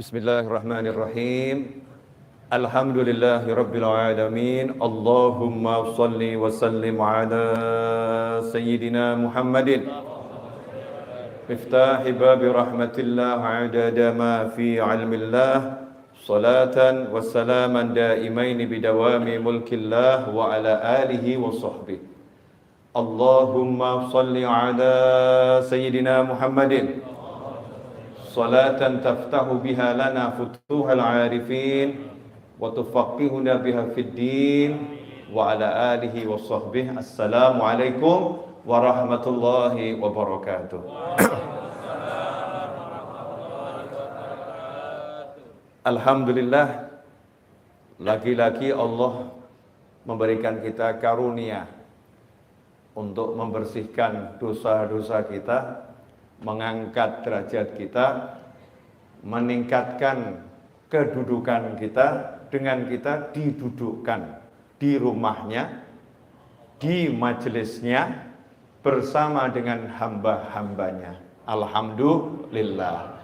Bismillahirrahmanirrahim. Alhamdulillahi rabbil alamin. Allahumma salli wa sallim ala sayyidina Muhammadin miftahi babi rahmatillah adada ma fi ilmillah, salatan wa salaman daimaini bidawami mulkillah wa ala alihi wa sahbihi. Allahumma salli ala sayyidina Muhammadin salatan taftahu biha lana futuhal arifin wa tufaqqihuna biha fid din wa ala alihi wa sahbihi. Assalamu alaikum warahmatullahi wabarakatuh. Alhamdulillah, lagi-lagi Allah memberikan kita karunia untuk membersihkan dosa-dosa kita, mengangkat derajat kita, meningkatkan kedudukan kita dengan kita didudukkan di rumahnya, di majelisnya bersama dengan hamba-hambanya. Alhamdulillah.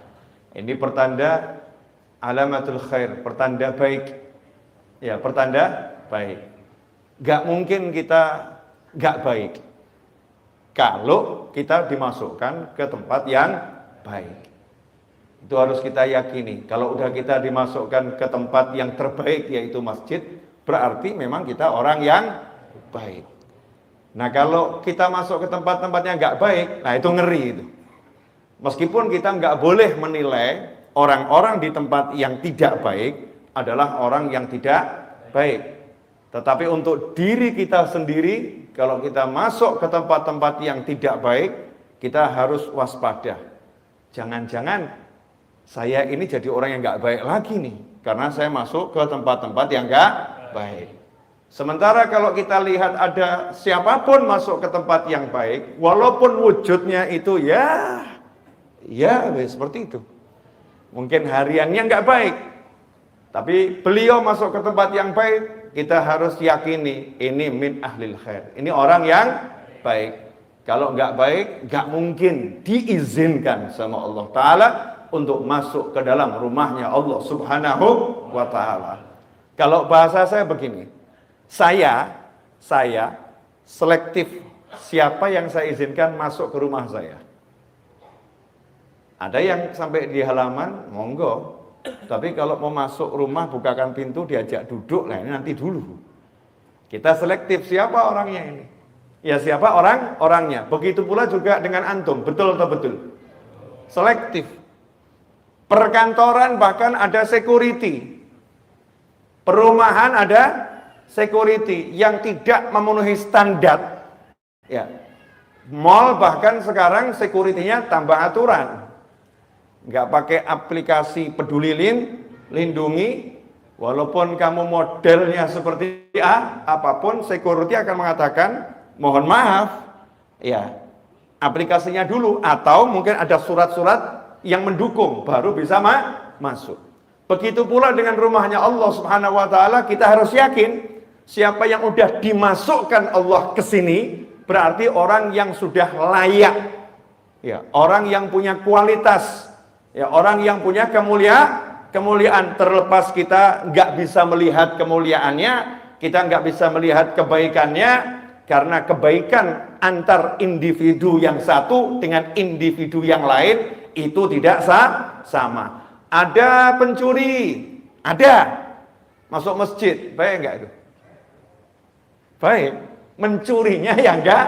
Ini pertanda alamatul khair, pertanda baik. Ya, pertanda baik. Gak mungkin kita gak baik kalau kita dimasukkan ke tempat yang baik. Itu harus kita yakini. Kalau udah kita dimasukkan ke tempat yang terbaik, yaitu masjid, berarti memang kita orang yang baik. Nah, kalau kita masuk ke tempat-tempat yang nggak baik, nah itu ngeri itu. Meskipun kita nggak boleh menilai orang-orang di tempat yang tidak baik adalah orang yang tidak baik. Tetapi untuk diri kita sendiri, kalau kita masuk ke tempat-tempat yang tidak baik, kita harus waspada. Jangan-jangan saya ini jadi orang yang nggak baik lagi nih, karena saya masuk ke tempat-tempat yang nggak baik. Sementara kalau kita lihat ada siapapun masuk ke tempat yang baik, walaupun wujudnya itu ya seperti itu. Mungkin hariannya nggak baik, tapi beliau masuk ke tempat yang baik, kita harus yakini ini min ahlil khair. Ini orang yang baik. Kalau nggak baik, nggak mungkin diizinkan sama Allah Ta'ala untuk masuk ke dalam rumahnya Allah Subhanahu wa Ta'ala. Kalau bahasa saya begini, saya selektif siapa yang saya izinkan masuk ke rumah saya. Ada yang sampai di halaman, monggo. Tapi kalau mau masuk rumah, bukakan pintu, diajak duduk, nah ini nanti dulu. Kita selektif siapa orangnya ini. Ya siapa orangnya. Begitu pula juga dengan antum, betul atau betul? Selektif. Perkantoran bahkan ada security. Perumahan ada security yang tidak memenuhi standar. Ya. Mall bahkan sekarang security-nya tambah aturan. Nggak pakai aplikasi peduli lindungi, walaupun kamu modelnya seperti A, apapun security akan mengatakan mohon maaf, ya aplikasinya dulu, atau mungkin ada surat-surat yang mendukung baru bisa masuk. Begitu pula dengan rumahnya Allah Subhanahu wa Ta'ala, kita harus yakin siapa yang udah dimasukkan Allah ke sini berarti orang yang sudah layak, ya orang yang punya kualitas. Ya, orang yang punya kemuliaan, terlepas kita nggak bisa melihat kemuliaannya, kita nggak bisa melihat kebaikannya, karena kebaikan antar individu yang satu dengan individu yang lain itu tidak sama. Ada pencuri, ada masuk masjid, baik nggak itu? Baik, mencurinya ya nggak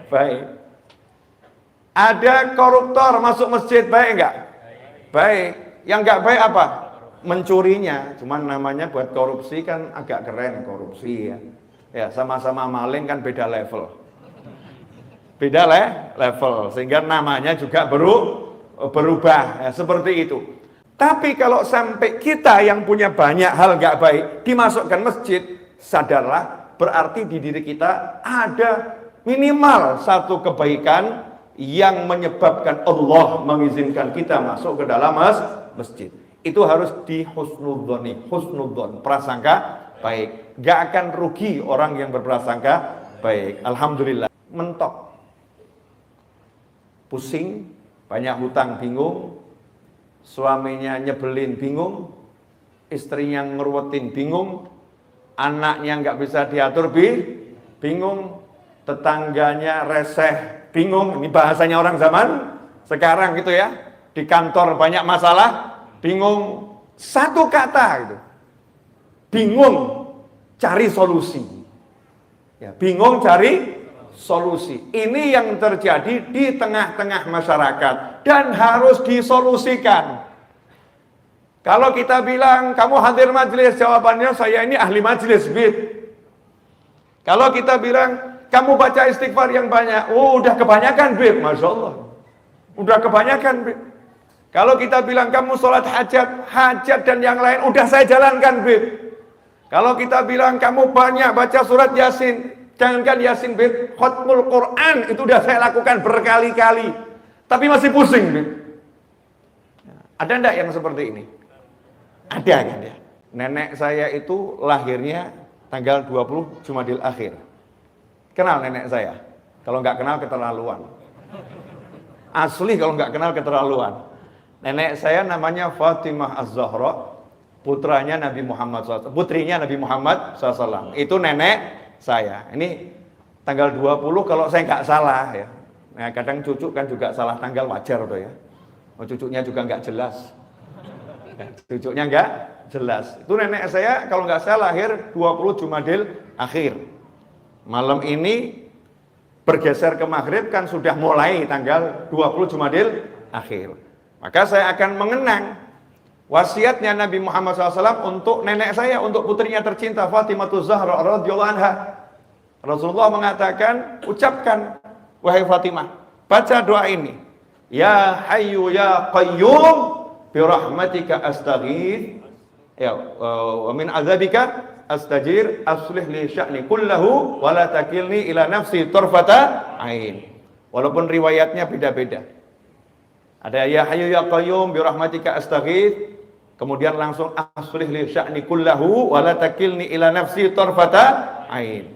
baik. Ada koruptor masuk masjid, baik nggak? Baik, yang nggak baik apa? Mencurinya, cuman namanya buat korupsi kan agak keren korupsi ya. Ya sama-sama maling kan beda level. Beda level, sehingga namanya juga berubah ya, seperti itu. Tapi kalau sampai kita yang punya banyak hal nggak baik dimasukkan masjid, sadarlah berarti di diri kita ada minimal satu kebaikan yang menyebabkan Allah mengizinkan kita masuk ke dalam masjid. Itu harus di husnudzon, prasangka baik. Gak akan rugi orang yang berprasangka baik. Alhamdulillah. Mentok, pusing, banyak hutang, bingung, suaminya nyebelin bingung, istrinya ngeruwetin bingung, anaknya nggak bisa diatur bingung, tetangganya reseh bingung. Ini bahasanya orang zaman sekarang gitu ya. Di kantor banyak masalah, bingung. Satu kata gitu, bingung cari solusi. Ya, bingung cari solusi. Ini yang terjadi di tengah-tengah masyarakat dan harus disolusikan. Kalau kita bilang kamu hadir majelis, jawabannya saya ini ahli majelis, Bib. Kalau kita bilang kamu baca istighfar yang banyak, oh udah kebanyakan, Bib, masya Allah, udah kebanyakan, Bib. Kalau kita bilang kamu sholat hajat dan yang lain, udah saya jalankan, Bib. Kalau kita bilang kamu banyak baca surat Yasin, jangankan Yasin, Bib, khatmul Quran itu udah saya lakukan berkali-kali, tapi masih pusing, Bib. Ada enggak yang seperti ini? Ada kan ya? Nenek saya itu lahirnya tanggal 20 Jumadil Akhir. Kenal nenek saya? Kalau nggak kenal keterlaluan. Asli kalau nggak kenal keterlaluan. Nenek saya namanya Fatimah Az-Zahra, putranya Nabi Muhammad SAW, putrinya Nabi Muhammad SAW. Itu nenek saya. Ini tanggal 20 kalau saya nggak salah ya. Nah, kadang cucu kan juga salah tanggal, wajar tuh ya. Cucunya juga nggak jelas. Cucunya nggak jelas. Itu nenek saya kalau nggak salah lahir 20 Jumadil Akhir. Malam ini bergeser ke maghrib kan sudah mulai tanggal 20 Jumadil Akhir. Maka saya akan mengenang wasiatnya Nabi Muhammad SAW untuk nenek saya, untuk putrinya tercinta Fatimah Az-Zahra radhiyallahu anha. Rasulullah mengatakan, ucapkan wahai Fatimah, baca doa ini. Ya Hayyu ya Qayyum bi rahmatika astaghith, ya wa min azabika astajir, aslih li sya'ni kullahu wa la takilni ila nafsi tarfata ain. Walaupun riwayatnya beda-beda. Ada ya Hayyu ya Qayyum bi rahmatika astaghith, kemudian langsung aslih li sya'ni kullahu wa la takilni ila nafsi tarfata ain.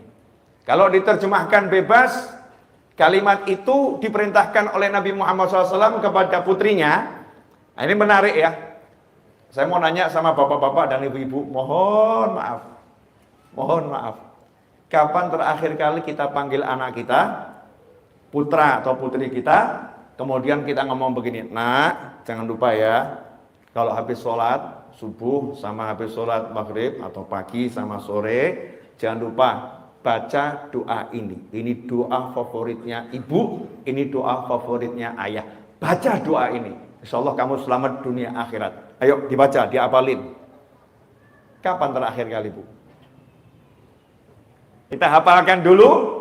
Kalau diterjemahkan bebas, kalimat itu diperintahkan oleh Nabi Muhammad SAW kepada putrinya. Nah, ini menarik ya. Saya mau nanya sama bapak-bapak dan ibu-ibu, mohon maaf. Kapan terakhir kali kita panggil anak kita, putra atau putri kita, kemudian kita ngomong begini, nak, jangan lupa ya, kalau habis sholat subuh sama habis sholat maghrib atau pagi sama sore, jangan lupa baca doa ini. Ini doa favoritnya ibu, ini doa favoritnya ayah. Baca doa ini, insya Allah kamu selamat dunia akhirat. Ayo dibaca, diapalin. Kapan terakhir kali, Bu? Kita hafalkan dulu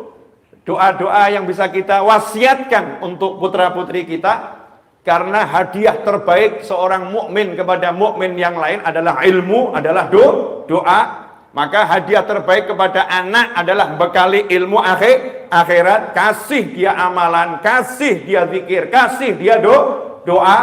doa-doa yang bisa kita wasiatkan untuk putra-putri kita, karena hadiah terbaik seorang mukmin kepada mukmin yang lain adalah ilmu, adalah doa. Maka hadiah terbaik kepada anak adalah bekali ilmu akhirat. Kasih dia amalan, kasih dia zikir, kasih dia doa.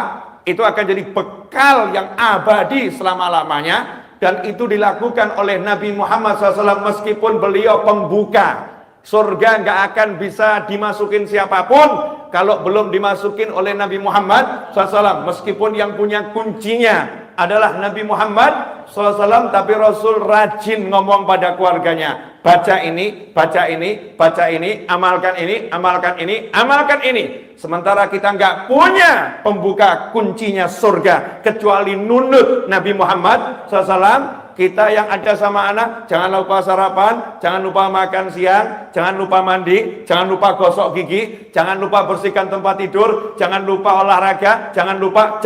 Itu akan jadi bekal yang abadi selama-lamanya. Dan itu dilakukan oleh Nabi Muhammad SAW meskipun beliau pembuka. Surga nggak akan bisa dimasukin siapapun kalau belum dimasukin oleh Nabi Muhammad SAW. Meskipun yang punya kuncinya adalah Nabi Muhammad SAW, tapi Rasul rajin ngomong pada keluarganya, baca ini, baca ini, baca ini, amalkan ini, amalkan ini, amalkan ini. Sementara kita nggak punya pembuka kuncinya surga kecuali nunut Nabi Muhammad SAW. Kita yang ada sama anak, jangan lupa sarapan, jangan lupa makan siang, jangan lupa mandi, jangan lupa gosok gigi, jangan lupa bersihkan tempat tidur, jangan lupa olahraga, jangan lupa,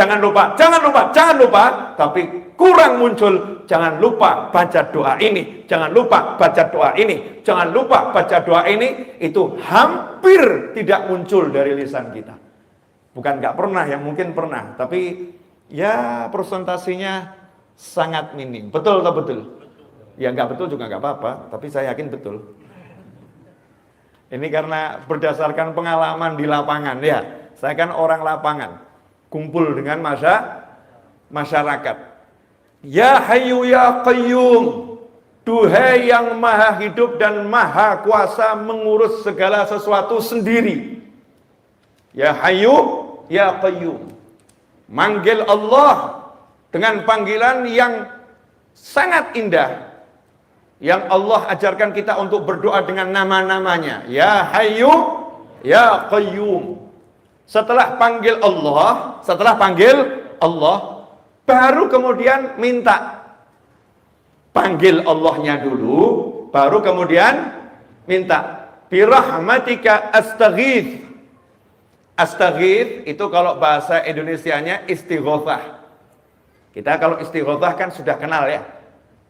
tapi kurang muncul, jangan lupa baca doa ini, jangan lupa baca doa ini, jangan lupa baca doa ini. Itu hampir tidak muncul dari lisan kita. Bukan nggak pernah, yang mungkin pernah, tapi ya persentasinya sangat minim. Betul atau betul? Ya nggak betul juga nggak apa-apa, tapi saya yakin betul. Ini karena berdasarkan pengalaman di lapangan ya. Saya kan orang lapangan, kumpul dengan masyarakat. Ya Hayyu ya Qayyum, duhai yang maha hidup dan maha kuasa mengurus segala sesuatu sendiri. Ya Hayyu ya Qayyum, manggil Allah dengan panggilan yang sangat indah, yang Allah ajarkan kita untuk berdoa dengan nama-namanya. Ya Hayyu, Ya Qayyum. Setelah panggil Allah, baru kemudian minta. Panggil Allahnya dulu, baru kemudian minta. Birahmatika astaghith. Astaghith itu kalau bahasa Indonesianya istighothah. Kita kalau istighothah kan sudah kenal ya.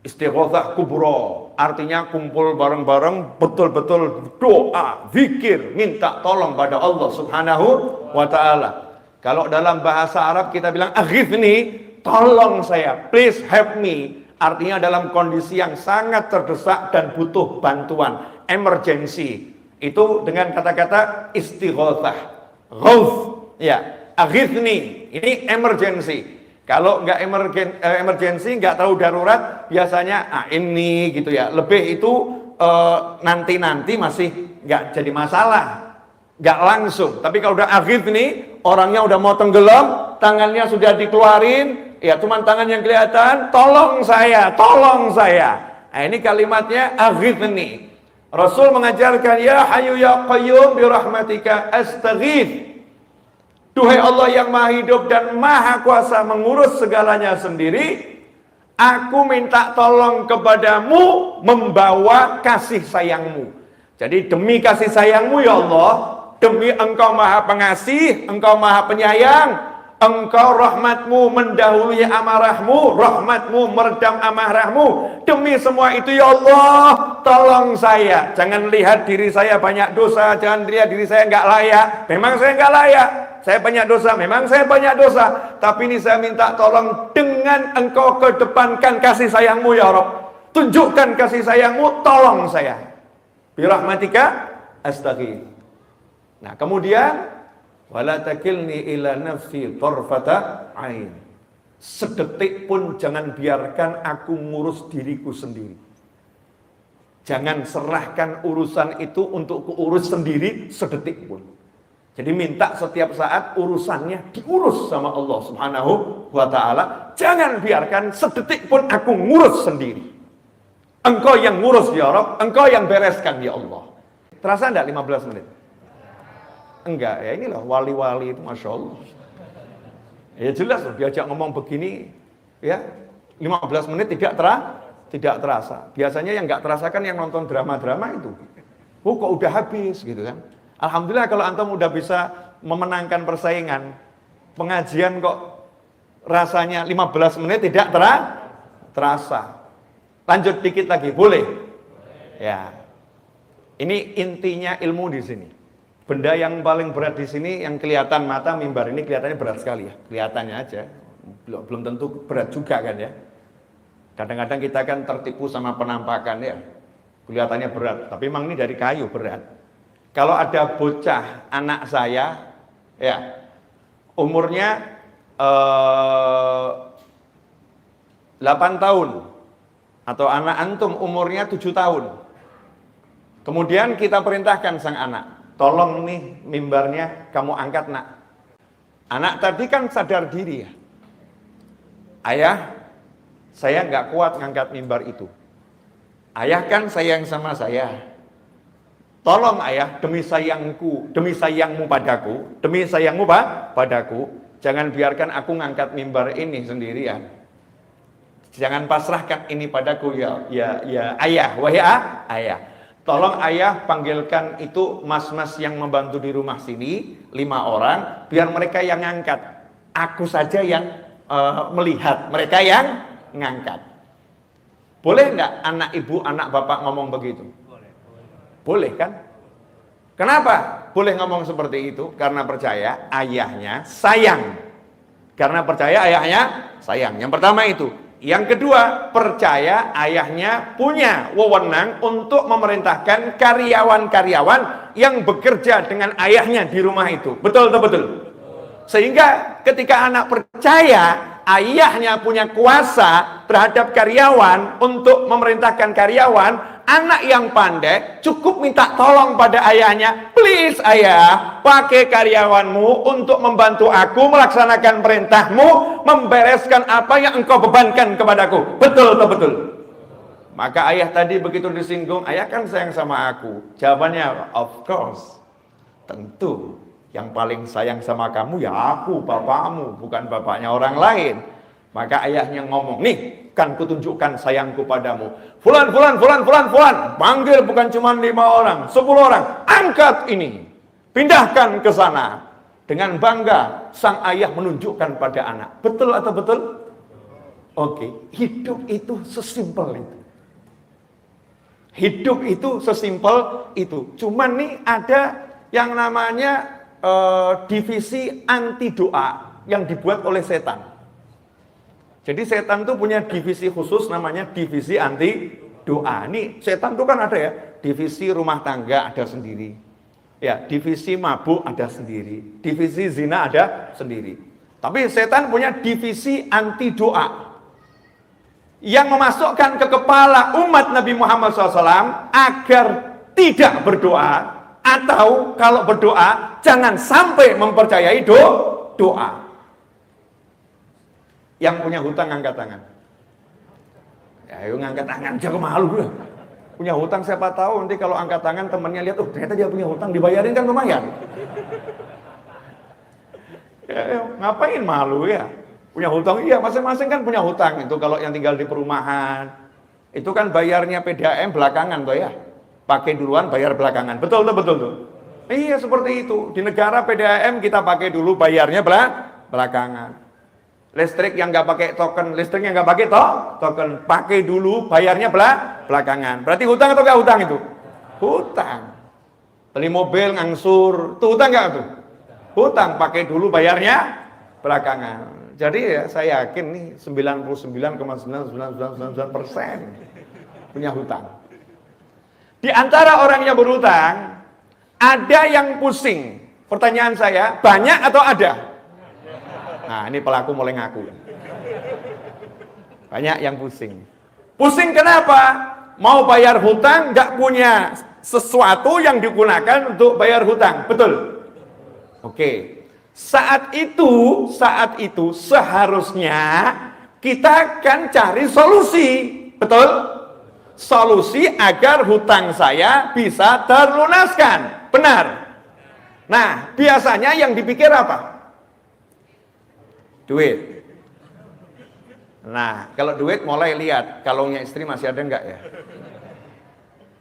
Istighothah kubro, artinya kumpul bareng-bareng, betul-betul doa, zikir, minta tolong pada Allah Subhanahu wa ta'ala. Kalau dalam bahasa Arab kita bilang aghithni, tolong saya, please help me. Artinya dalam kondisi yang sangat terdesak dan butuh bantuan, emergency. Itu dengan kata-kata istighothah, ghauth, ya, aghithni, ini emergency. Kalau nggak emergency, nggak tahu darurat, biasanya ini gitu ya. Lebih itu nanti-nanti masih nggak jadi masalah, nggak langsung. Tapi kalau udah aghithni, orangnya udah mau tenggelam, tangannya sudah dikeluarin, ya cuman tangan yang kelihatan, tolong saya, tolong saya. Nah, ini kalimatnya aghithni. Rasul mengajarkan, ya Hayyu ya Qayyum birahmatika astaghith. Duhai Allah yang maha hidup dan maha kuasa mengurus segalanya sendiri, aku minta tolong kepadamu membawa kasih sayangmu. Jadi demi kasih sayangmu ya Allah, demi engkau maha pengasih, engkau maha penyayang, engkau rahmatmu mendahului amarahmu, rahmatmu meredam amarahmu. Demi semua itu ya Allah, tolong saya. Jangan lihat diri saya banyak dosa, jangan lihat diri saya nggak layak. Memang saya nggak layak, saya banyak dosa, memang saya banyak dosa. Tapi ini saya minta tolong dengan engkau kedepankan kasih sayangmu ya Rabb. Tunjukkan kasih sayangmu, tolong saya. Birahmatika astaghith. Nah kemudian wala takilni ila nafsi tarfata ain. Sedetik pun jangan biarkan aku ngurus diriku sendiri. Jangan serahkan urusan itu untuk kuurus sendiri sedetik pun. Jadi minta setiap saat urusannya diurus sama Allah Subhanahu wa ta'ala. Jangan biarkan sedetik pun aku ngurus sendiri. Engkau yang ngurus ya Rabb, engkau yang bereskan ya Allah. Terasa enggak 15 menit? Enggak, ya inilah wali-wali itu Masya Allah. Ya jelas diajak ngomong begini, ya 15 menit tidak terasa. Biasanya yang enggak terasa kan yang nonton drama-drama itu. Oh kok udah habis gitu kan. Alhamdulillah kalau antum udah bisa memenangkan persaingan. Pengajian kok rasanya 15 menit tidak terasa. Lanjut dikit lagi, boleh? Ya. Ini intinya ilmu di sini. Benda yang paling berat di sini yang kelihatan mata mimbar ini kelihatannya berat sekali ya. Kelihatannya aja. Belum tentu berat juga kan ya. Kadang-kadang kita kan tertipu sama penampakan ya. Kelihatannya berat, tapi memang ini dari kayu berat. Kalau ada bocah anak saya ya umurnya 8 tahun atau anak antum umurnya 7 tahun. Kemudian kita perintahkan sang anak, tolong nih mimbarnya kamu angkat nak. Anak tadi kan sadar diri ya. Ayah, saya nggak kuat ngangkat mimbar itu. Ayah kan sayang sama saya. Tolong ayah, demi sayangku, demi sayangmu padaku, demi sayangmu padaku, jangan biarkan aku ngangkat mimbar ini sendirian. Jangan pasrahkan ini padaku ya ayah, wahai ayah. Tolong ayah panggilkan itu mas-mas yang membantu di rumah sini 5 orang, biar mereka yang ngangkat. Aku saja yang melihat, mereka yang ngangkat. Boleh enggak anak ibu, anak bapak ngomong begitu? Boleh kan? Kenapa boleh ngomong seperti itu? Karena percaya ayahnya sayang. Karena percaya ayahnya sayang. Yang pertama itu. Yang kedua, percaya ayahnya punya wewenang untuk memerintahkan karyawan-karyawan yang bekerja dengan ayahnya di rumah itu. Betul atau betul? Sehingga ketika anak percaya ayahnya punya kuasa terhadap karyawan untuk memerintahkan karyawan, anak yang pandai cukup minta tolong pada ayahnya, please Please ayah, pakai karyawanmu untuk membantu aku melaksanakan perintahmu, membereskan apa yang engkau bebankan kepadaku. Betul atau betul? Maka ayah tadi begitu disinggung, ayah kan sayang sama aku. Jawabannya, of course. Tentu, yang paling sayang sama kamu ya aku, bapakmu, bukan bapaknya orang lain. Maka ayahnya ngomong, nih kan kutunjukkan sayangku padamu. Fulan. Panggil bukan cuma 5 orang, 10 orang. Angkat ini, pindahkan ke sana. Dengan bangga, sang ayah menunjukkan pada anak. Betul atau betul? Oke, hidup itu sesimpel itu. Hidup itu sesimpel itu. Cuman nih ada yang namanya divisi anti doa yang dibuat oleh setan. Jadi setan tuh punya divisi khusus namanya divisi anti doa. Ini setan tuh kan ada ya, divisi rumah tangga ada sendiri. Ya, divisi mabuk ada sendiri. Divisi zina ada sendiri. Tapi setan punya divisi anti doa. Yang memasukkan ke kepala umat Nabi Muhammad SAW agar tidak berdoa. Atau kalau berdoa jangan sampai mempercayai doa. Yang punya hutang angkat tangan. Ya, ayo ngangkat tangan, jangan malu. Punya hutang siapa tahu nanti kalau angkat tangan temannya lihat, ternyata dia punya hutang, dibayarin kan lumayan. Ya, ngapain malu ya? Punya hutang, iya masing-masing kan punya hutang. Itu kalau yang tinggal di perumahan, itu kan bayarnya PDAM belakangan tuh ya. Pakai duluan, bayar belakangan. Betul tuh. Iya seperti itu. Di negara PDAM kita pakai dulu, bayarnya belakangan. Listrik yang nggak pakai token, listrik yang nggak pakai token, pakai dulu, bayarnya belakangan. Berarti hutang atau nggak hutang itu? Hutang. Beli mobil ngangsur, tuh hutang nggak tuh? Hutang, pakai dulu, bayarnya belakangan. Jadi ya saya yakin nih 99,99999% punya hutang. Di antara orang yang berhutang, ada yang pusing. Pertanyaan saya, banyak atau ada? Nah, ini pelaku mulai ngaku. Banyak yang pusing. Pusing kenapa? Mau bayar hutang, nggak punya sesuatu yang digunakan untuk bayar hutang. Betul? Oke. Saat itu seharusnya kita kan cari solusi. Betul? Solusi agar hutang saya bisa terlunaskan. Benar? Nah, biasanya yang dipikir apa? Duit. Nah, kalau duit mulai lihat kalungnya istri masih ada enggak ya?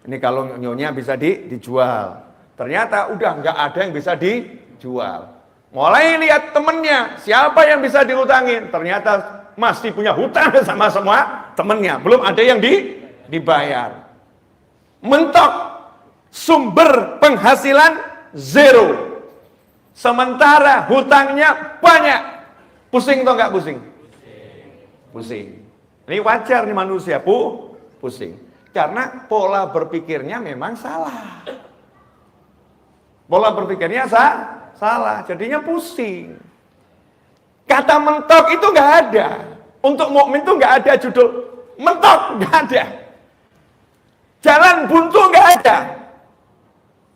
Ini kalung nyonya bisa dijual. Ternyata udah enggak ada yang bisa dijual. Mulai lihat temennya, siapa yang bisa dihutangin? Ternyata masih punya hutang sama semua temennya, belum ada yang dibayar. Mentok, sumber penghasilan zero. Sementara hutangnya banyak. Pusing atau enggak pusing? Pusing. Ini wajar nih manusia, pusing. Karena pola berpikirnya memang salah. Pola berpikirnya salah, jadinya pusing. Kata mentok itu enggak ada. Untuk mukmin itu enggak ada judul mentok, enggak ada. Jalan buntu enggak ada.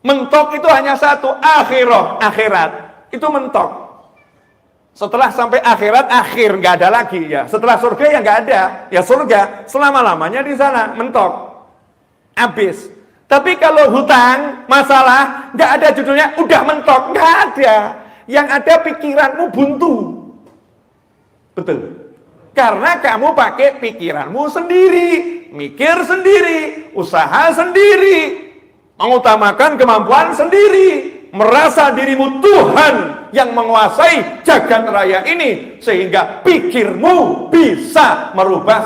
Mentok itu hanya satu, akhirat. Itu mentok. Setelah sampai akhirat, akhir nggak ada lagi ya. Setelah surga ya nggak ada, ya surga selama-lamanya di sana, mentok, habis. Tapi kalau hutang, masalah, nggak ada judulnya, udah mentok, nggak ada. Yang ada pikiranmu buntu, betul? Karena kamu pakai pikiranmu sendiri, mikir sendiri, usaha sendiri, mengutamakan kemampuan sendiri, merasa dirimu Tuhan yang menguasai jagat raya ini, sehingga pikirmu bisa merubah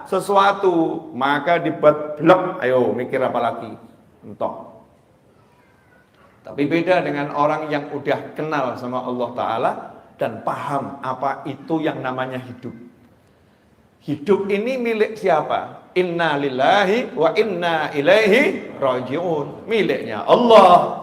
sesuatu. Maka dibuat blok, ayo mikir apa lagi? Entok. Tapi beda dengan orang yang udah kenal sama Allah Ta'ala dan paham apa itu yang namanya hidup. Hidup ini milik siapa? Inna lillahi wa inna ilaihi raji'un. Miliknya Allah.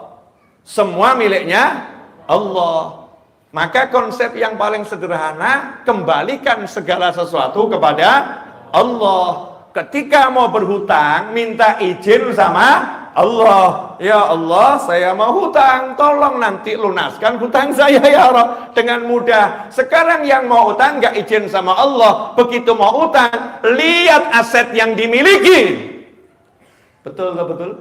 Semua miliknya Allah. Maka konsep yang paling sederhana, kembalikan segala sesuatu kepada Allah. Ketika mau berhutang, minta izin sama Allah. ya Allah, saya mau hutang, tolong nanti lunaskan hutang saya ya Allah dengan mudah. Sekarang yang mau hutang nggak izin sama Allah, begitu mau hutang, lihat aset yang dimiliki. Betul nggak betul?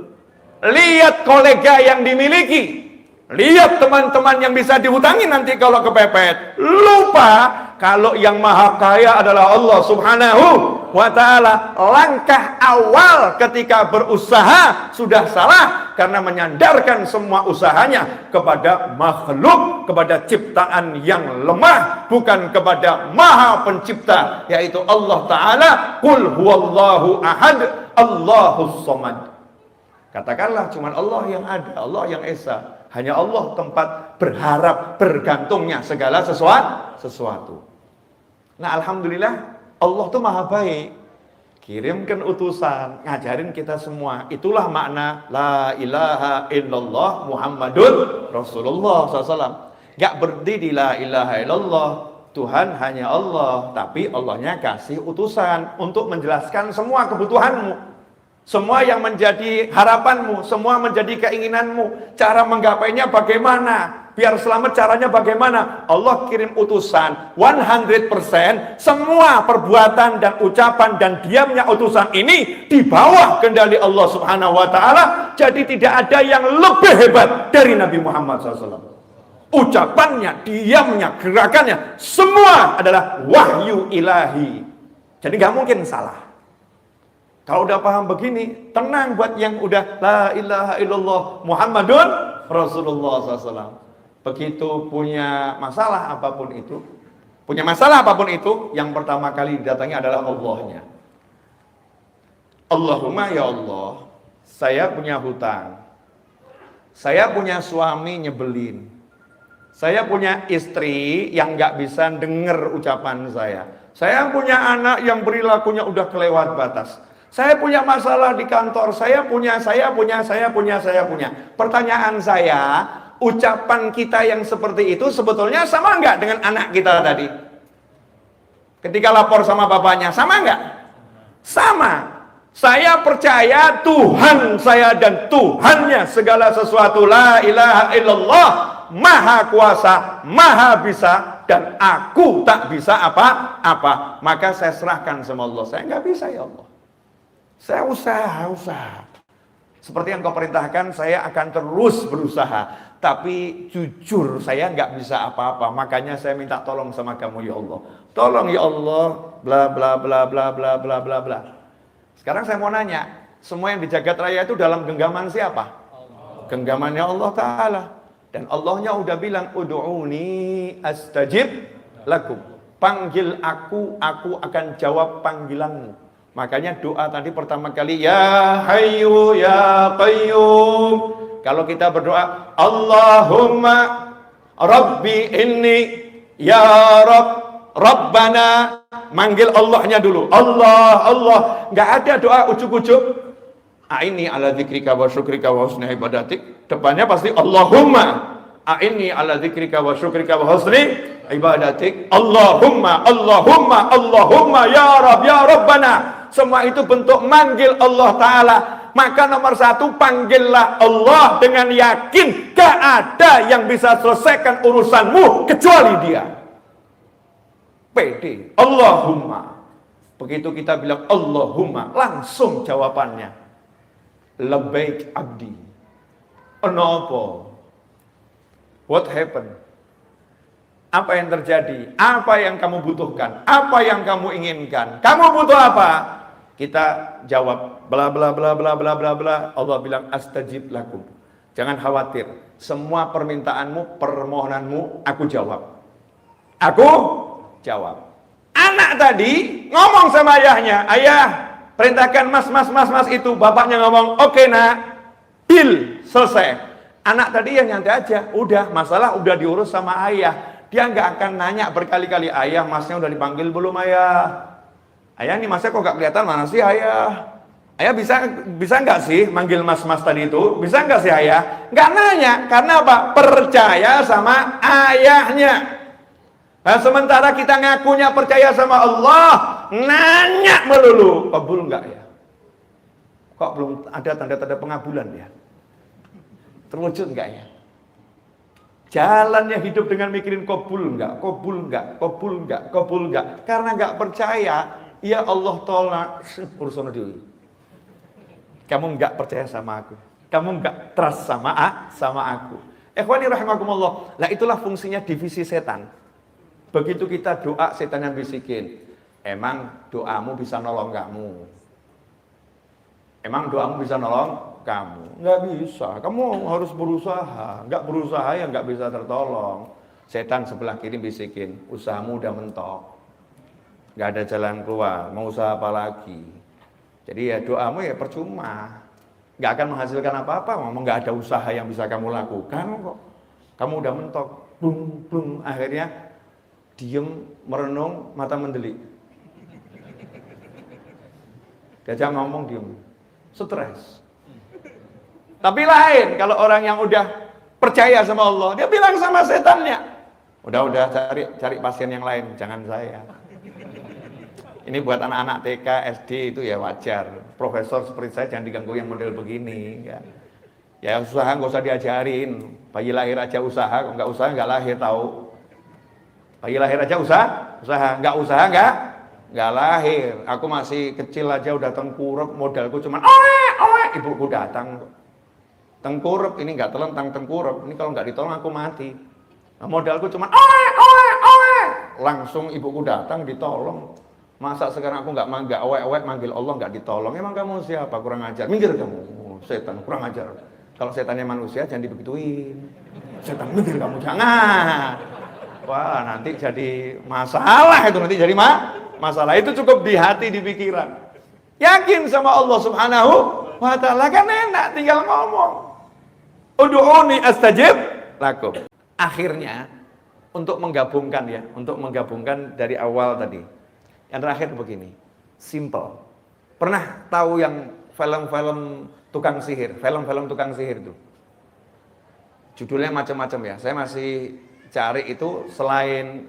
Lihat kolega yang dimiliki. Lihat teman-teman yang bisa dihutangi nanti kalau kepepet. Lupa kalau yang maha kaya adalah Allah subhanahu wa ta'ala. Langkah awal ketika berusaha sudah salah karena menyandarkan semua usahanya kepada makhluk, kepada ciptaan yang lemah, bukan kepada maha pencipta, yaitu Allah ta'ala. Qul huwallahu ahad, Allahus somad. Katakanlah cuman Allah yang ada, Allah yang esa. Hanya Allah tempat berharap, bergantungnya segala sesuatu. Nah, alhamdulillah Allah tuh maha baik. Kirimkan utusan, ngajarin kita semua. Itulah makna la ilaha illallah Muhammadun Rasulullah SAW. Gak berhenti di la ilaha illallah, Tuhan hanya Allah, tapi Allahnya kasih utusan untuk menjelaskan semua kebutuhanmu. Semua yang menjadi harapanmu, semua menjadi keinginanmu, cara menggapainya bagaimana, biar selamat caranya bagaimana. Allah kirim utusan 100%, semua perbuatan dan ucapan dan diamnya utusan ini di bawah kendali Allah subhanahu wa ta'ala. Jadi tidak ada yang lebih hebat dari Nabi Muhammad SAW. Ucapannya, diamnya, gerakannya, semua adalah wahyu ilahi. Jadi gak mungkin salah. Kalau udah paham begini, tenang buat yang udah la ilaha illallah Muhammadun Rasulullah SAW. Begitu punya masalah apapun itu, yang pertama kali didatangi adalah Allahnya. Allahumma ya Allah, saya punya hutang, saya punya suami nyebelin, saya punya istri yang gak bisa denger ucapan saya punya anak yang perilakunya udah kelewat batas. Saya punya masalah di kantor, saya punya. Pertanyaan saya, ucapan kita yang seperti itu sebetulnya sama enggak dengan anak kita tadi? Ketika lapor sama bapaknya, sama enggak? Sama. Saya percaya Tuhan saya dan Tuhannya segala sesuatu, la ilaha illallah, maha kuasa, maha bisa, dan aku tak bisa apa-apa. Maka saya serahkan sama Allah. Saya enggak bisa ya Allah. Saya usaha. Seperti yang kau perintahkan, saya akan terus berusaha. Tapi jujur, saya nggak bisa apa-apa. Makanya saya minta tolong sama kamu ya Allah. Tolong ya Allah, bla bla bla bla bla bla bla bla. Sekarang saya mau nanya, semua yang di jagat raya itu dalam genggaman siapa? Allah. Genggamannya Allah Ta'ala. Dan Allahnya udah bilang, Udu'uni astajib lakum. Panggil aku akan jawab panggilanmu. Makanya doa tadi pertama kali, ya hayyu ya qayyum. Kalau kita berdoa, Allahumma rabbi inni ya rabbana, manggil Allahnya dulu. Allah. Nggak ada doa ujuk-ujuk. A'inni ala dzikrika wa syukrika wa husni ibadatik. Depannya pasti Allahumma a'inni ala dzikrika wa syukrika wa husni ibadatik. Allahumma ya Rabb ya Rabbana. Semua itu bentuk manggil Allah Ta'ala. Maka nomor satu, panggillah Allah dengan yakin. Gak ada yang bisa selesaikan urusanmu kecuali Dia. Pede. Allahumma. Begitu kita bilang Allahumma, langsung jawabannya, labbaik abdi. Kenapa? What happened? Apa yang terjadi? Apa yang kamu butuhkan? Apa yang kamu inginkan? Kamu butuh apa? Kita jawab bla bla bla bla bla bla bla. Allah bilang astajib lakum. Jangan khawatir. Semua permintaanmu, permohonanmu aku jawab. Aku jawab. Anak tadi ngomong sama ayahnya, ayah perintahkan mas itu. Bapaknya ngomong, oke nak, deal, selesai. Anak tadi yang nyantai aja, udah masalah udah diurus sama ayah. Dia nggak akan nanya berkali-kali, ayah masnya udah dipanggil belum ayah? Ayah nih masnya kok gak kelihatan, mana sih ayah? Ayah bisa nggak sih manggil mas tadi itu? Bisa nggak sih ayah? Nggak nanya, karena apa? Percaya sama ayahnya. Nah sementara kita ngakunya percaya sama Allah, nanya melulu, kabul nggak ya? Kok belum ada tanda-tanda pengabulan ya? Terwujud enggak ya? Jalannya hidup dengan mikirin kabul enggak, kabul enggak, kabul enggak, kabul enggak. Karena enggak percaya, ya Allah tolak urusan dulu. Kamu enggak percaya sama aku. Kamu enggak trust sama aku. Ikhwani rahimakumullah. Lah itulah fungsinya divisi setan. Begitu kita doa, setan yang bisikin. Emang doamu bisa nolong kamu? Emang doamu bisa nolong kamu? Nggak bisa. Kamu harus berusaha. Nggak berusaha ya nggak bisa tertolong. Setan sebelah kiri bisikin, usahamu udah mentok. Nggak ada jalan keluar. Mau usaha apa lagi? Jadi ya doamu ya percuma. Nggak akan menghasilkan apa-apa. Ngomong nggak ada usaha yang bisa kamu lakukan kok. Kamu udah mentok. Blum, blum. Akhirnya diem, merenung, mata mendelik. Diajak ngomong diem. Stres. Tapi lain kalau orang yang udah percaya sama Allah, dia bilang sama setannya, udah cari pasien yang lain, jangan saya. Ini buat anak-anak TK, SD itu ya wajar. Profesor seperti saya jangan diganggu yang model begini. Ya usaha nggak usah diajarin. Bayi lahir aja usaha, kok nggak usaha nggak lahir tahu. Bayi lahir aja usaha nggak lahir. Aku masih kecil aja udah tengkurap, modalku cuman ibuku datang. Tengkurap ini nggak telentang tengkurap. Ini kalau nggak ditolong aku mati. Nah, modalku cuman langsung ibuku datang ditolong. Masa sekarang aku nggak manggil Allah nggak ditolong? Emang kamu siapa? Kurang ajar. Minggir kamu, setan kurang ajar. Kalau setannya manusia jangan dibegituin. Setan minggir kamu jangan. Wah nanti jadi masalah itu nanti jadi masalah itu cukup di hati di pikiran. Yakin sama Allah Subhanahu wa Ta'ala kan enak tinggal ngomong. Ud'uni astajib lakum. Akhirnya untuk menggabungkan dari awal tadi. Yang terakhir begini, simple. Pernah tahu yang film-film tukang sihir itu? Judulnya macam-macam ya. Saya masih cari itu selain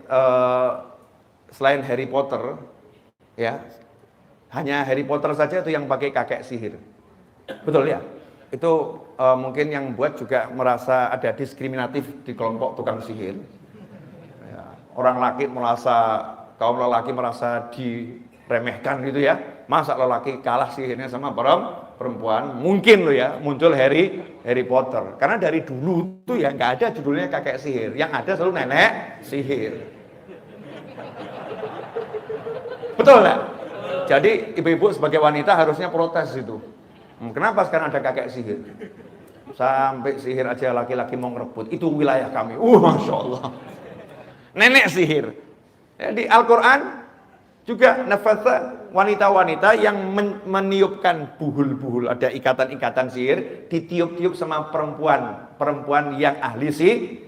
Harry Potter, ya. Hanya Harry Potter saja itu yang pakai kakek sihir. Betul ya? Itu mungkin yang buat juga merasa ada diskriminatif di kelompok tukang sihir. Ya, kaum lelaki merasa diremehkan gitu ya. Masa lelaki kalah sihirnya sama perempuan? Mungkin loh ya, muncul Harry Potter. Karena dari dulu tuh ya nggak ada judulnya kakek sihir. Yang ada selalu nenek sihir. Betul nggak? Jadi ibu-ibu sebagai wanita harusnya protes itu. Kenapa sekarang ada kakek sihir? Sampai sihir aja laki-laki mau ngerebut. Itu wilayah kami. Masya Allah. Nenek sihir. Di Al-Quran juga nafasa wanita-wanita yang meniupkan buhul-buhul. Ada ikatan-ikatan sihir. Ditiup-tiup sama perempuan yang ahli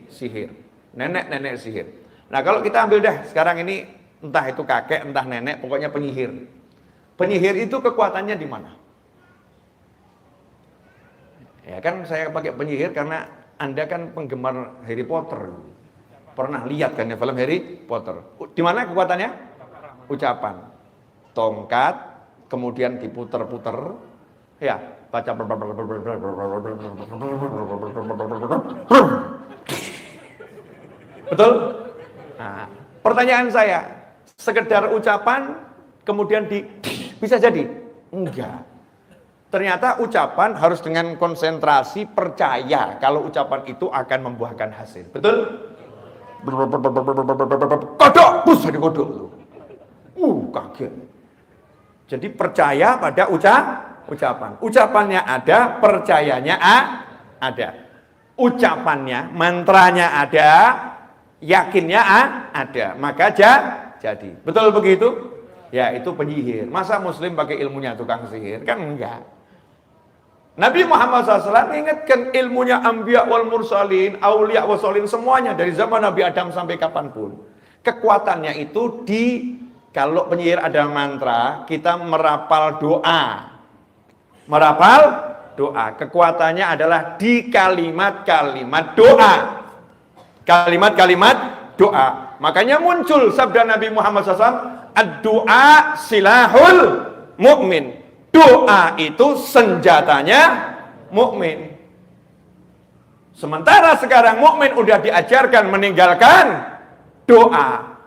sihir. Nenek-nenek sihir. Nah kalau kita ambil dah sekarang ini entah itu kakek, entah nenek, pokoknya penyihir. Penyihir itu kekuatannya di mana? Ya kan saya pakai penyihir karena Anda kan penggemar Harry Potter. Pernah lihat kan ya film Harry Potter. Di mana kekuatannya? Ucapan. Tongkat, kemudian diputer-puter. Ya, baca. Betul? Nah, pertanyaan saya, sekedar ucapan kemudian bisa jadi? Enggak. Ternyata ucapan harus dengan konsentrasi percaya kalau ucapan itu akan membuahkan hasil. Betul? Kodok, bus jadi kodok. Kaget. Jadi percaya pada ucapan. Ucapannya ada, percayanya ada. Ucapannya, mantranya ada, yakinnya ada. Maka jadi. Betul begitu? Ya itu penyihir. Masa muslim pakai ilmunya tukang sihir? Kan enggak. Nabi Muhammad SAW ingatkan ilmunya anbiya wal mursalin, aulia wal sholin, semuanya dari zaman Nabi Adam sampai kapanpun. Kekuatannya itu kalau penyihir ada mantra, kita merapal doa. Kekuatannya adalah di kalimat-kalimat doa. Kalimat-kalimat doa. Makanya muncul sabda Nabi Muhammad SAW, ad-doa silahul mu'min. Doa itu senjatanya mukmin. Sementara sekarang mukmin udah diajarkan meninggalkan doa.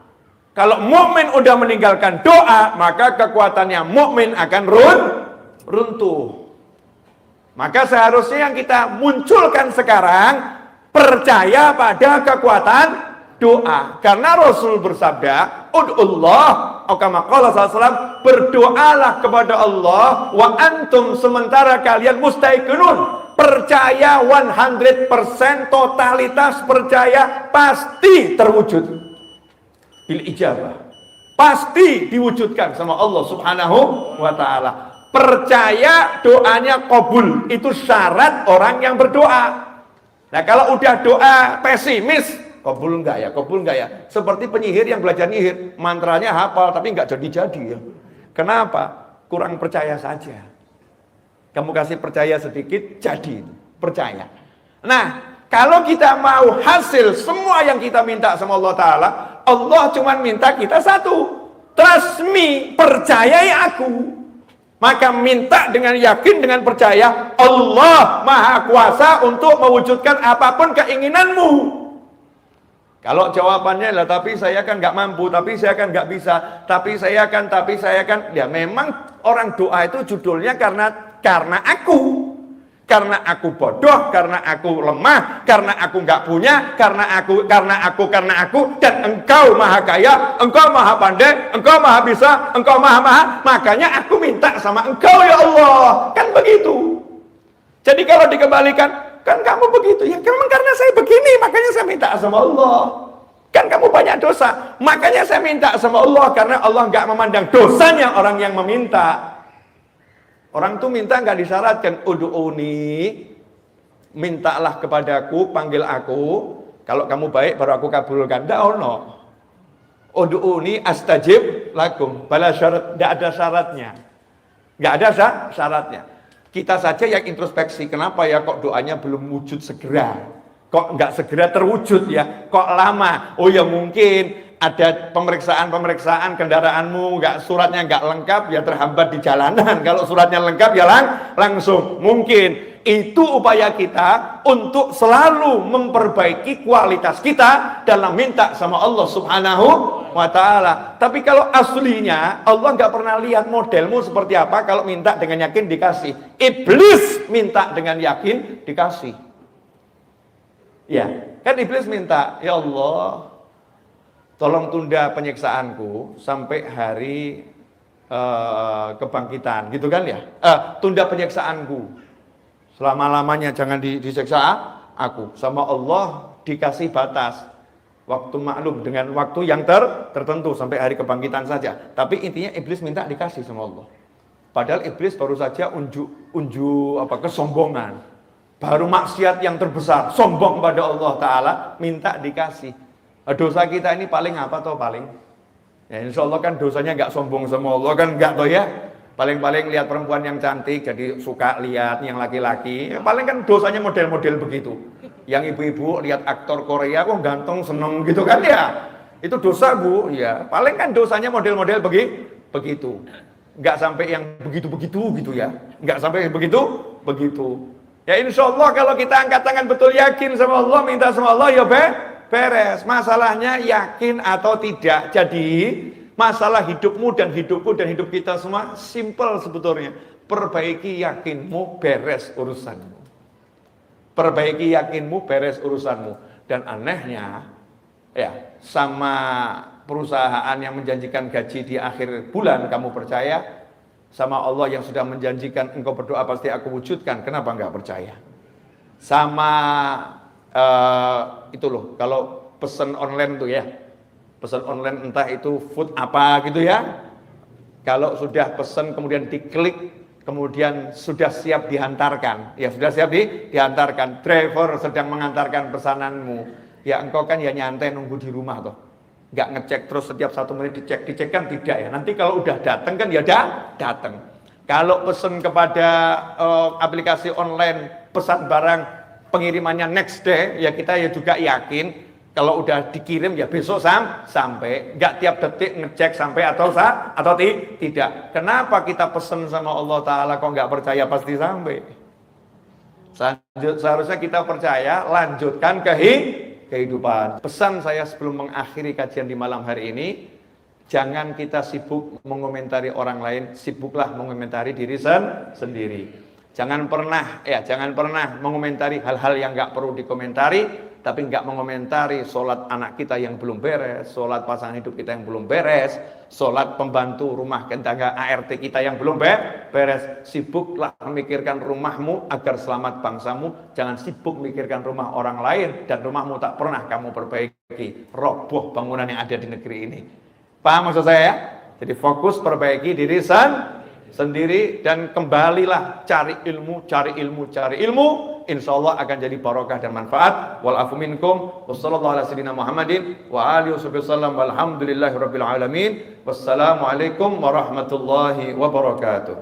Kalau mukmin udah meninggalkan doa, maka kekuatannya mukmin akan runtuh. Maka seharusnya yang kita munculkan sekarang percaya pada kekuatan doa. Karena Rasul bersabda, "Ud'ullah," atau kama qala sallallahu, berdoalah kepada Allah wa antum, sementara kalian mustaiqinun, percaya 100%, totalitas percaya pasti terwujud. Bil ijabah. Pasti diwujudkan sama Allah Subhanahu wa taala. Percaya doanya kabul, itu syarat orang yang berdoa. Nah, kalau udah doa pesimis, kabul enggak ya? Kabul enggak ya? Seperti penyihir yang belajar nyihir, mantranya hafal tapi enggak jadi-jadi ya. Kenapa? Kurang percaya saja. Kamu kasih percaya sedikit, jadi percaya. Nah, kalau kita mau hasil semua yang kita minta sama Allah Ta'ala, Allah cuma minta kita satu, trust me, percayai aku. Maka minta dengan yakin, dengan percaya, Allah Maha Kuasa untuk mewujudkan apapun keinginanmu. Kalau jawabannya lah, tapi saya kan nggak mampu, tapi saya kan nggak bisa, tapi saya kan, ya memang orang doa itu judulnya karena aku bodoh, karena aku lemah, karena aku nggak punya, karena aku, dan engkau maha kaya, engkau maha pandai, engkau maha bisa, engkau maha, makanya aku minta sama engkau ya Allah, kan begitu. Jadi kalau dikembalikan, kan kamu begitu, ya memang karena saya begini, makanya saya minta sama Allah. Kan kamu banyak dosa, makanya saya minta sama Allah, karena Allah nggak memandang dosanya orang yang meminta. Orang tuh minta nggak disyaratkan, ud'uni, mintalah kepadaku, panggil aku, kalau kamu baik baru aku kabulkan. Nggak ono. Ud'uni astajib lakum, bala syarat, nggak ada syaratnya. Nggak ada syaratnya. Kita saja yang introspeksi, kenapa ya kok doanya belum wujud segera? Kok nggak segera terwujud ya? Kok lama? Oh ya mungkin ada pemeriksaan kendaraanmu, suratnya nggak lengkap, ya terhambat di jalanan. Kalau suratnya lengkap ya langsung. Mungkin itu upaya kita untuk selalu memperbaiki kualitas kita dalam minta sama Allah Subhanahu wa ta'ala. Tapi kalau aslinya Allah nggak pernah lihat modelmu seperti apa. Kalau minta dengan yakin dikasih. Iblis minta dengan yakin dikasih. Ya, kan iblis minta, ya Allah, tolong tunda penyiksaanku sampai hari kebangkitan, gitu kan ya? Tunda penyiksaanku selama-lamanya, jangan disiksa aku. Sama Allah dikasih batas waktu maklum, dengan waktu yang tertentu sampai hari kebangkitan saja. Tapi intinya iblis minta dikasih sama Allah. Padahal iblis baru saja unjuk kesombongan. Baru maksiat yang terbesar, sombong pada Allah Ta'ala, minta dikasih. Dosa kita ini paling apa toh paling? Ya insya Allah kan dosanya nggak sombong sama Allah kan, nggak toh ya. Paling-paling lihat perempuan yang cantik jadi suka lihat yang laki-laki. Ya, paling kan dosanya model-model begitu. Yang ibu-ibu lihat aktor Korea kok ganteng seneng gitu kan ya. Itu dosa bu, ya. Paling kan dosanya model-model begitu. Nggak sampai yang begitu-begitu gitu ya. Nggak sampai begitu. Ya insya Allah kalau kita angkat tangan betul yakin sama Allah, minta sama Allah ya beres. Masalahnya yakin atau tidak. Jadi masalah hidupmu dan hidupku dan hidup kita semua simple sebetulnya. Perbaiki yakinmu, beres urusanmu. Perbaiki yakinmu, beres urusanmu. Dan anehnya ya, sama perusahaan yang menjanjikan gaji di akhir bulan kamu percaya, sama Allah yang sudah menjanjikan engkau berdoa pasti aku wujudkan, kenapa enggak percaya? Sama itu loh, kalau pesan online tuh ya, pesan online entah itu food apa gitu ya, kalau sudah pesan kemudian diklik, kemudian sudah siap dihantarkan, ya sudah siap dihantarkan, driver sedang mengantarkan pesananmu, ya engkau kan ya nyantai nunggu di rumah toh. Nggak ngecek terus setiap 1 menit dicek kan tidak ya. Nanti kalau udah datang kan ya datang. Kalau pesan kepada aplikasi online pesan barang pengirimannya next day, ya kita ya juga yakin kalau udah dikirim ya besok sampai. Nggak tiap detik ngecek sampai atau tidak. Kenapa kita pesan sama Allah Ta'ala kok nggak percaya pasti sampai? Seharusnya kita percaya, lanjutkan kehidupan. Pesan saya sebelum mengakhiri kajian di malam hari ini, jangan kita sibuk mengomentari orang lain, sibuklah mengomentari diri sendiri. Jangan pernah mengomentari hal-hal yang nggak perlu dikomentari, tapi nggak mengomentari sholat anak kita yang belum beres, sholat pasangan hidup kita yang belum beres, sholat pembantu rumah tangga ART kita yang belum beres. Sibuklah memikirkan rumahmu agar selamat bangsamu. Jangan sibuk memikirkan rumah orang lain dan rumahmu tak pernah kamu perbaiki. Roboh bangunan yang ada di negeri ini. Paham maksud saya ya? Jadi fokus perbaiki diri sendiri dan kembalilah cari ilmu. Insya Allah akan jadi barokah dan manfaat. Wal afu minkum. Wassallallahu ala sayyidina Muhammadin wa alihi wasallam. Walhamdulillahi rabbil alamin. Wassalamualaikum warahmatullahi wabarakatuh.